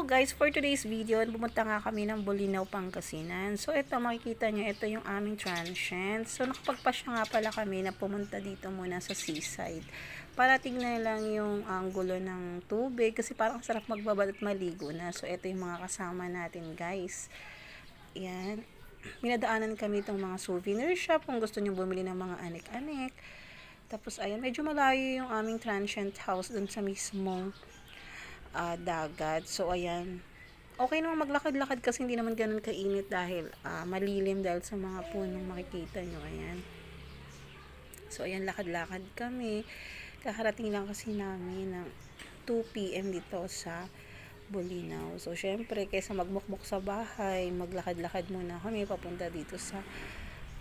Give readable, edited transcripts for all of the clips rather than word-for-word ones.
Hello guys, for today's video, pumunta nga kami ng Bolinao, Pangasinan. So ito, makikita nyo, ito yung aming transient. So nakapagpasya nga pala kami na pumunta dito muna sa seaside. Para tingnan lang yung anggulo ng tubig kasi parang sarap magbabad at maligo na. So ito yung mga kasama natin guys. Yan. Minadaanan kami itong mga souvenir shop kung gusto nyo bumili ng mga anik-anik. Tapos ayan, medyo malayo yung aming transient house dun sa mismong dagat. So ayan, okay naman maglakad-lakad kasi hindi naman ganun kainit dahil malilim dahil sa mga punong makikita nyo. Ayan. So ayan, lakad-lakad kami. Kakarating lang kasi namin ng 2 PM dito sa Bolinao. So syempre, kaysa magmukmok sa bahay, maglakad-lakad muna kami papunta dito sa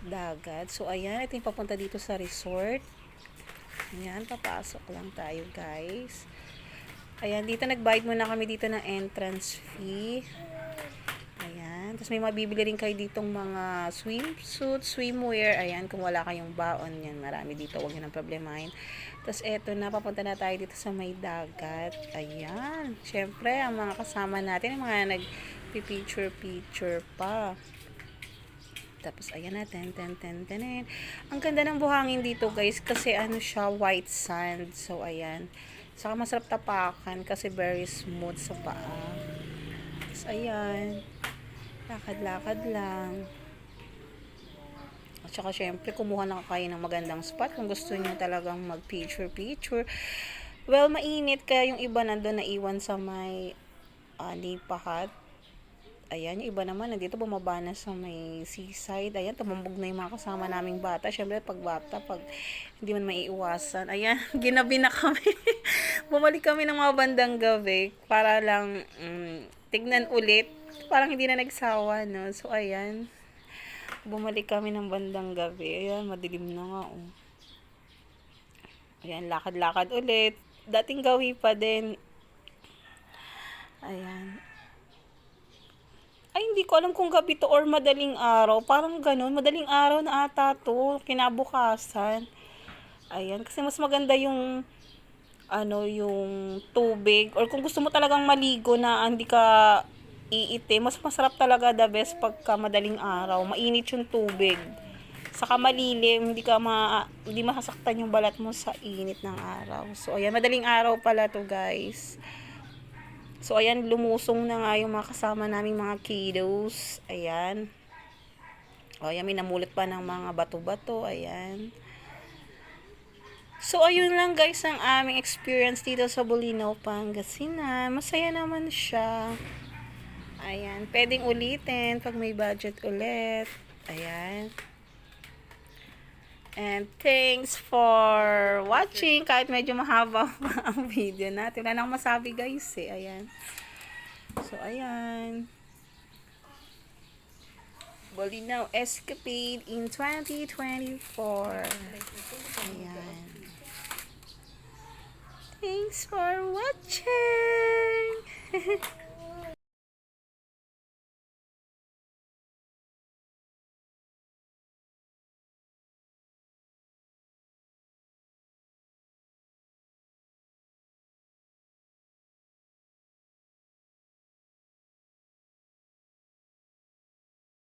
dagat. So ayan, ito yung papunta dito sa resort. Ayan, papasok lang tayo guys. Ayan, dito nagbayad muna kami dito ng entrance fee. Ayan, tapos may mabibili rin kayo ditong mga swimsuit, swimwear. Ayan, kung wala kayong baon yan, marami dito, huwag nyo nang problemahin. Tapos eto na, papunta na tayo dito sa may dagat. Ayan, syempre, ang mga kasama natin, ang mga nagpipicture-picture pa. Tapos ayan na, ten. Ang ganda ng buhangin dito guys, kasi ano siya, white sand. So ayan, saka masarap tapakan kasi very smooth sa paa. Tapos ayan, lakad-lakad lang. At saka syempre, kumuha lang kayo ng magandang spot kung gusto niyo talagang mag-picture. Well, mainit kaya yung iba nandun na iwan sa may lipahat. Ayan, yung iba naman, nandito bumaba na sa may seaside. Ayan, tumambog na yung mga kasama naming bata. Siyempre, pag hindi man maiiwasan. Ayan, ginabi na kami. Bumalik kami ng mga bandang gabi para lang tignan ulit. Parang hindi na nagsawa, no? So, ayan, bumalik kami ng bandang gabi. Ayan, madilim na nga, oh. Ayan, lakad-lakad ulit. Dating gawi pa din. Ayan. Ay, hindi ko alam kung gabi to or madaling araw. Parang ganun. Madaling araw na ata to. Kinabukasan. Ayan. Kasi mas maganda yung yung tubig. Or kung gusto mo talagang maligo na hindi ka iitim, mas masarap talaga the best pagka madaling araw. Mainit yung tubig. Saka malilim. Hindi masasaktan yung balat mo sa init ng araw. So, ayan. Madaling araw pala to guys. So, ayan, lumusong na nga yung mga kasama naming mga kiddos. Ayan. O, ayan, may namulot pa ng mga bato-bato. Ayan. So, ayun lang guys ang aming experience dito sa Bolinao, Pangasinan. Masaya naman siya. Ayan. Pwedeng ulitin pag may budget ulit. Ayan. And thanks for watching. Kahit medyo mahaba pa ang video natin. Wala nang masabi guys eh. Ayan. So, ayan. Bolinao Escapade in 2024. Ayan. Thanks for watching.